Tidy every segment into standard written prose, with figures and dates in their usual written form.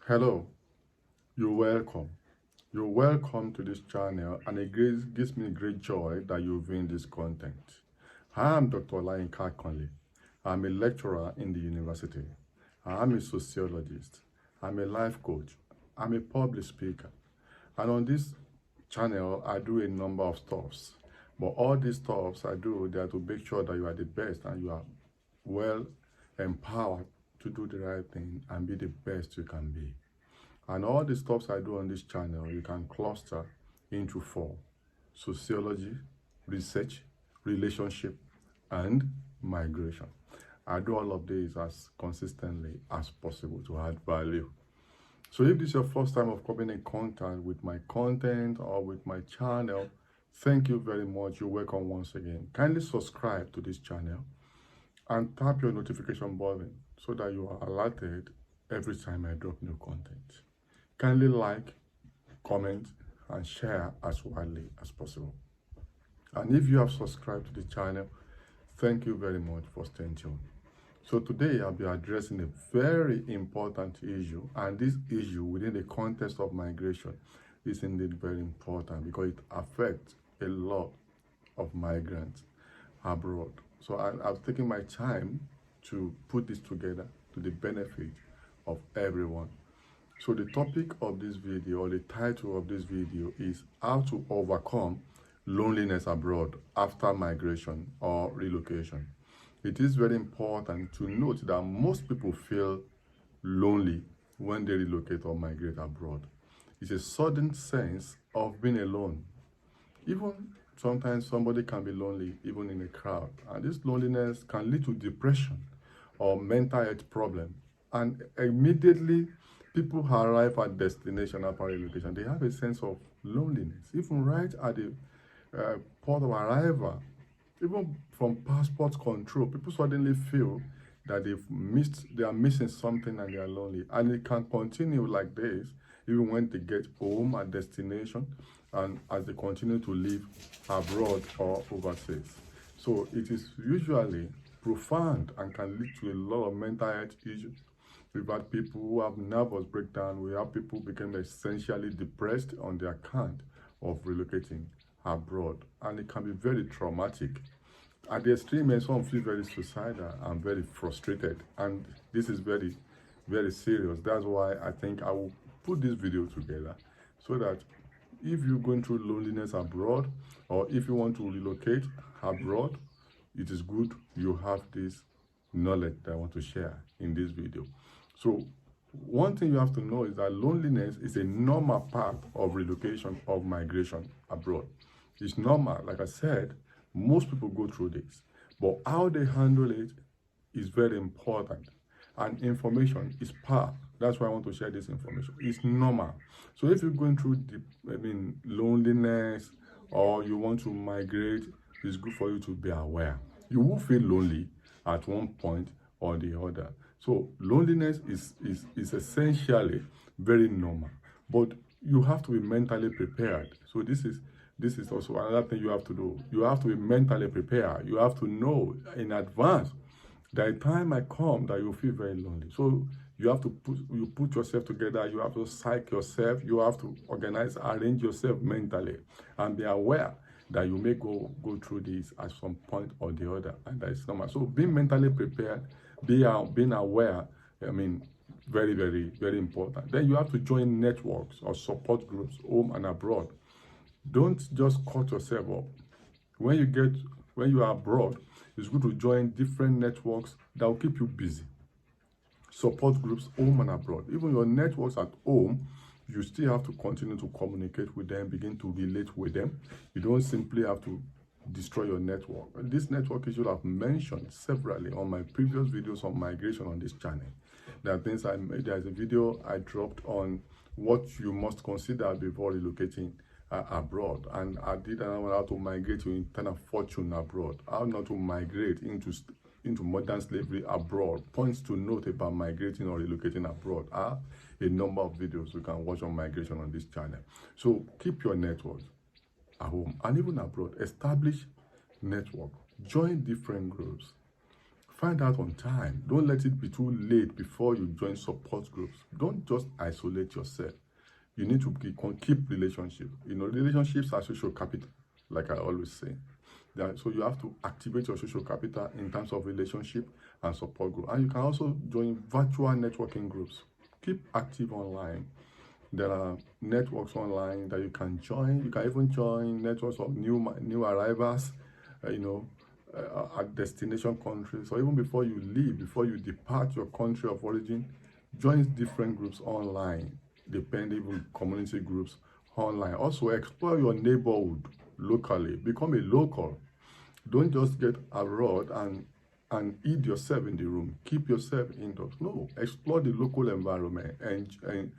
Hello, you're welcome. You're welcome to this channel, and gives me great joy that you're viewing this content. I'm Dr. Olayinka Conley. I'm a lecturer in the university. I'm a sociologist. I'm a life coach. I'm a public speaker. And on this channel, I do a number of stuffs. But all these stuffs I do, they are to make sure that you are the best and you are well empowered to do the right thing and be the best you can be. And all the stuffs I do on this channel, you can cluster into four: sociology, research, relationship, and migration. I do all of these as consistently as possible to add value. So if this is your first time of coming in contact with my content or with my channel, thank you very much. You're welcome once again. Kindly subscribe to this channel and tap your notification button so that you are alerted every time I drop new content. Kindly like, comment, and share as widely as possible. And if you have subscribed to the channel, thank you very much for staying tuned. So today I'll be addressing a very important issue, and this issue within the context of migration is indeed very important because it affects a lot of migrants abroad. So I've taken my time to put this together to the benefit of everyone. So the topic of this video, or the title of this video, is how to overcome loneliness abroad after migration or relocation. It is very important to note that most people feel lonely when they relocate or migrate abroad. It's a sudden sense of being alone. Even sometimes somebody can be lonely even in a crowd, and this loneliness can lead to depression or mental health problem. And immediately people arrive at destination after relocation, they have a sense of loneliness, even right at the port of arrival. Even from passport control, people suddenly feel that they are missing something and they are lonely. And it can continue like this even when they get home at destination and as they continue to live abroad or overseas. So it is usually profound and can lead to a lot of mental health issues. We've had people who have nervous breakdown. We have people who become essentially depressed on the account of relocating abroad. And it can be very traumatic. At the extreme end, some feel very suicidal and very frustrated. And this is very, very serious. That's why I think I will put this video together so that if you're going through loneliness abroad, or if you want to relocate abroad, it is good you have this knowledge that I want to share in this video. So one thing you have to know is that loneliness is a normal part of relocation, of migration abroad. It's normal. Like I said, most people go through this, but how they handle it is very important. And information is power. That's why I want to share this information. It's normal. So if you're going through loneliness, or you want to migrate, it's good for you to be aware. You will feel lonely at one point or the other. So loneliness is essentially very normal, but you have to be mentally prepared. So this is also another thing you have to do. You have to be mentally prepared. You have to know in advance that the time might come that you feel very lonely. So you have to put yourself together. You have to psych yourself. You have to arrange yourself mentally, and be aware that you may go through this at some point or the other, and that is normal. So being mentally prepared, being aware, very, very, very important. Then you have to join networks or support groups, home and abroad. Don't just cut yourself up. When you are abroad, it's good to join different networks that will keep you busy. Support groups, home and abroad. Even your networks at home, you still have to continue to communicate with them, begin to relate with them. You don't simply have to destroy your network. This network issue I've mentioned severally on my previous videos on migration on this channel. There are things there's a video I dropped on what you must consider before relocating abroad, and I did another one, how to migrate to internal fortune abroad, how not to migrate into modern slavery abroad, points to note about migrating or relocating abroad. I have a number of videos you can watch on migration on this channel. So keep your networks at home and even abroad. Establish network, join different groups, Find out on time. Don't let it be too late before you join support groups. Don't just isolate yourself. You need to keep relationship. Relationships are social capital, like I always say. So you have to activate your social capital in terms of relationship and support group. And you can also join virtual networking groups. Keep active online. There are networks online that you can join. You can even join networks of new arrivals, at destination countries, or even before you leave, before you depart your country of origin, join different groups online, depending on community groups online. Also, explore your neighborhood locally. Become a local. Don't just get abroad and eat yourself in the room. Keep yourself indoors. No, explore the local environment and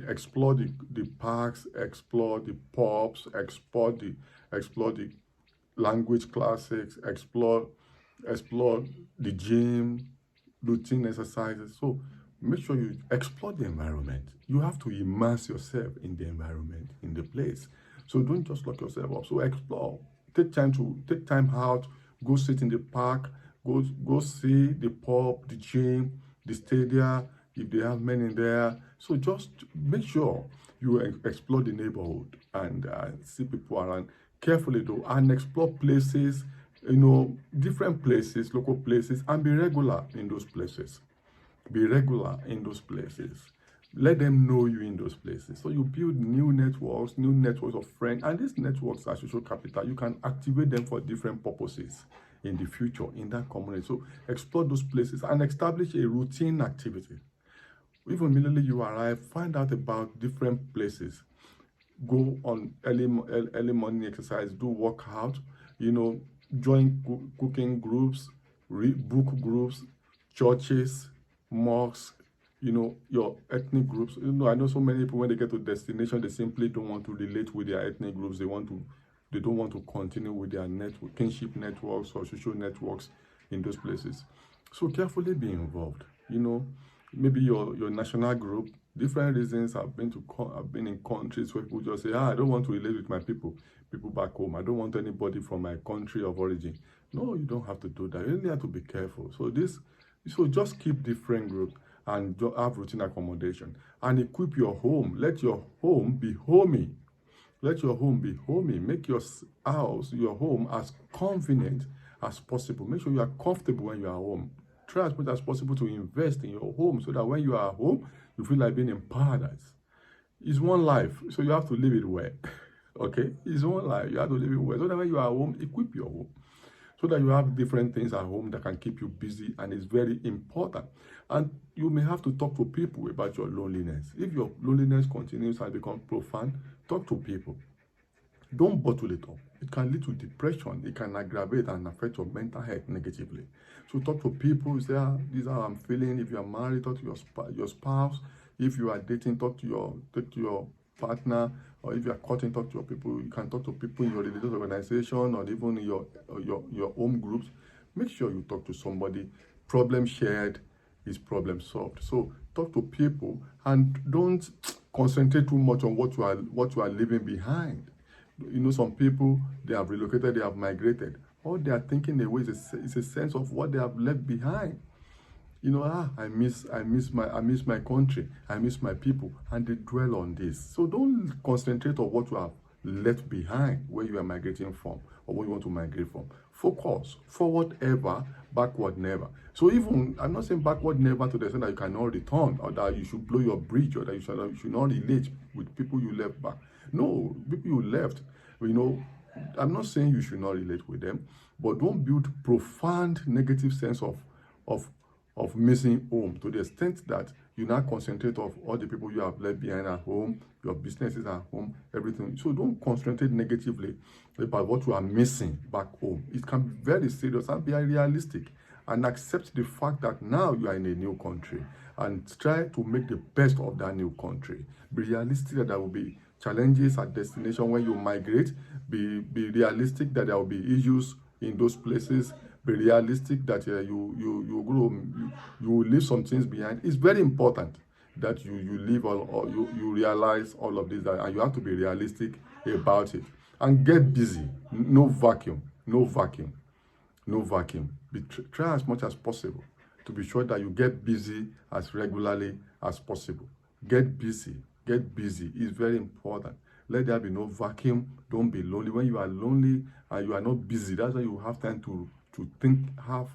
explore the parks, explore the pubs, explore the language classics, explore the gym, routine exercises. So make sure you explore the environment. You have to immerse yourself in the environment, in the place. So don't just lock yourself up. So explore. Take time out. Go sit in the park. Go see the pub, the gym, the stadium, if they have men in there. So just make sure you explore the neighborhood and see people around carefully though, and explore places, different places, local places, and be regular in those places. Be regular in those places. Let them know you in those places. So you build new networks of friends, and these networks are social capital. You can activate them for different purposes in the future in that community. So explore those places and establish a routine activity. Even immediately you arrive, find out about different places. Go on early morning exercise, do workout, join cooking groups, read book groups, churches, mosques, your ethnic groups. I know so many people, when they get to destination, they simply don't want to relate with their ethnic groups. They don't want to continue with their kinship networks or social networks in those places. So carefully be involved. Maybe your national group. Different reasons. I've been in countries where people just say, I don't want to relate with my people back home. I don't want anybody from my country of origin. No, you don't have to do that. You really have to be careful. So just keep different groups and have routine accommodation and equip your home. Let your home be homey. Let your home be homey. Make your home, as convenient as possible. Make sure you are comfortable when you are home. Try as much as possible to invest in your home so that when you are home, you feel like being in paradise. It's one life, so you have to live it well. Okay? It's one life. You have to live it well. So that when you are home, equip your home. So that you have different things at home that can keep you busy, and it's very important. And you may have to talk to people about your loneliness. If your loneliness continues and becomes profound, talk to people. Don't bottle it up. It can lead to depression. It can aggravate and affect your mental health negatively. So talk to people. Say, this is how I'm feeling. If you are married, talk to your spouse. If you are dating, talk to your partner. Or if you are courting, talk to your people. You can talk to people in your religious organization or even in your home groups. Make sure you talk to somebody. Problem shared is problem solved. So talk to people and don't concentrate too much on what you are leaving behind. Some people, they have relocated, they have migrated. All they are thinking away is a sense of what they have left behind. I miss my country, I miss my people, and they dwell on this. So don't concentrate on what you have left behind where you are migrating from or where you want to migrate from. Focus forward ever, backward never. So even, I'm not saying backward never to the extent that you cannot return or that you should blow your bridge or that you should not relate with people you left back. No, people you left, I'm not saying you should not relate with them, but don't build profound negative sense of missing home to the extent that you now concentrate on all the people you have left behind at home, your businesses at home, everything. So don't concentrate negatively about what you are missing back home. It can be very serious, and be realistic and accept the fact that now you are in a new country and try to make the best of that new country. Be realistic that there will be challenges at destination when you migrate. Be realistic that there will be issues in those places. Be realistic that you will leave some things behind. It's very important that you leave you realize all of this, and you have to be realistic about it and get busy. No vacuum. no vacuum. Try as much as possible to be sure that you get busy as regularly as possible. Get busy. Get busy. It's very important. Let there be no vacuum. Don't be lonely. When you are lonely and you are not busy, that's why you have time to think, have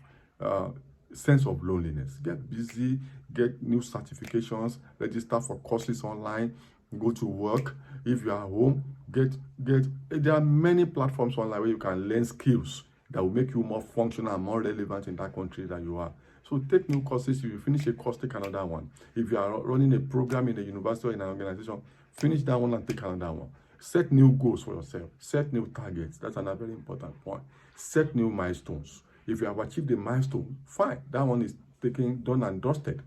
sense of loneliness. Get busy, get new certifications, register for courses online, go to work. If you are home, there are many platforms online where you can learn skills that will make you more functional and more relevant in that country that you are. So take new courses. If you finish a course, take another one. If you are running a program in a university or in an organization, finish that one and take another one. Set new goals for yourself. Set new targets. That's another very important point. Set new milestones. If you have achieved a milestone, fine. That one is done and dusted.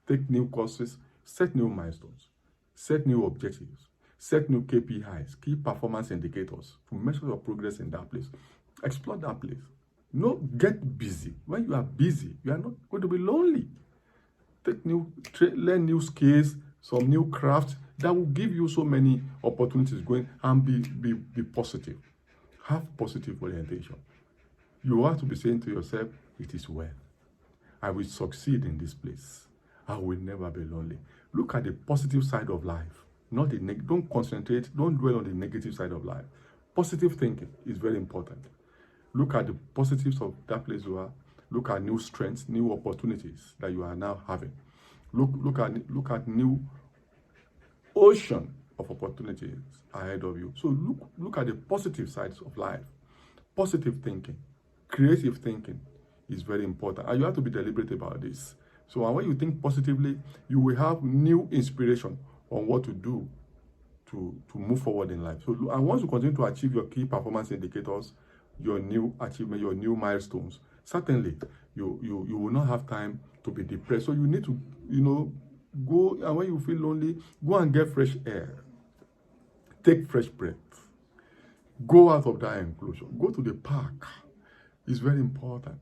Take new courses. Set new milestones. Set new objectives. Set new KPIs, key performance indicators, to measure your progress in that place. Explore that place. No, get busy. When you are busy, you are not going to be lonely. Learn new skills, some new crafts that will give you so many opportunities going, and be positive. Have positive orientation. You have to be saying to yourself, it is well. I will succeed in this place. I will never be lonely. Look at the positive side of life. Don't concentrate, don't dwell on the negative side of life. Positive thinking is very important. Look at the positives of that place you are. Look at new strengths, new opportunities that you are now having. Look at new ocean of opportunities ahead of you. So look at the positive sides of life. Positive thinking, creative thinking is very important. And you have to be deliberate about this. So when you think positively, you will have new inspiration on what to do to move forward in life. So, and once you continue to achieve your key performance indicators, your new achievement, your new milestones, certainly you will not have time to be depressed. So you need to, go, and when you feel lonely, go and get fresh air. Take fresh breath. Go out of that enclosure. Go to the park. It's very important.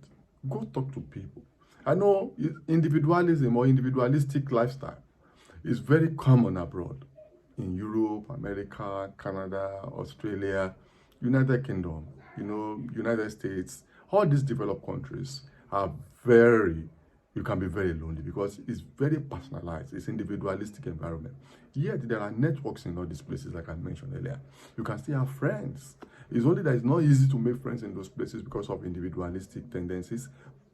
Go talk to people. I know individualism or individualistic lifestyle is very common abroad. In Europe, America, Canada, Australia, United Kingdom, United States, all these developed countries are you can be very lonely because it's very personalized. It's individualistic environment. Yet there are networks in all these places, like I mentioned earlier. You can still have friends. It's only that it's not easy to make friends in those places because of individualistic tendencies.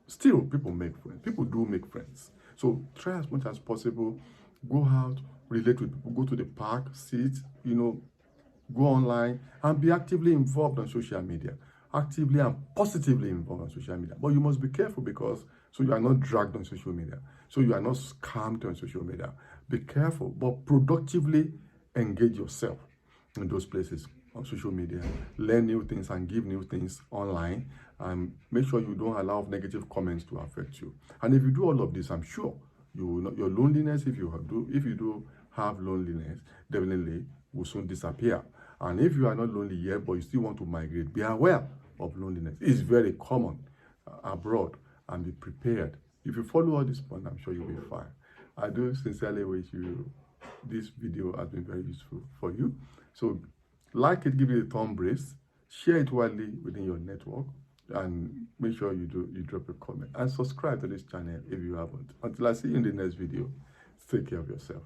Still, people make friends. People do make friends. So try as much as possible. Go out, relate with people, go to the park, sit, go online, and be actively involved on social media. Actively and positively involved on social media. But you must be careful so you are not dragged on social media. So you are not scammed on social media. Be careful, but productively engage yourself in those places on social media. Learn new things and give new things online. And make sure you don't allow negative comments to affect you. And if you do all of this, I'm sure you will not, your loneliness, if you do have loneliness, definitely will soon disappear. And if you are not lonely yet, but you still want to migrate, be aware of loneliness. It's very common abroad, and be prepared. If you follow all these points, I'm sure you'll be fine. I do sincerely wish you this video has been very useful for you. So like it, give it a thumb raise, share it widely within your network, and make sure you drop a comment and subscribe to this channel if you haven't. Until I see you in the next video, take care of yourself.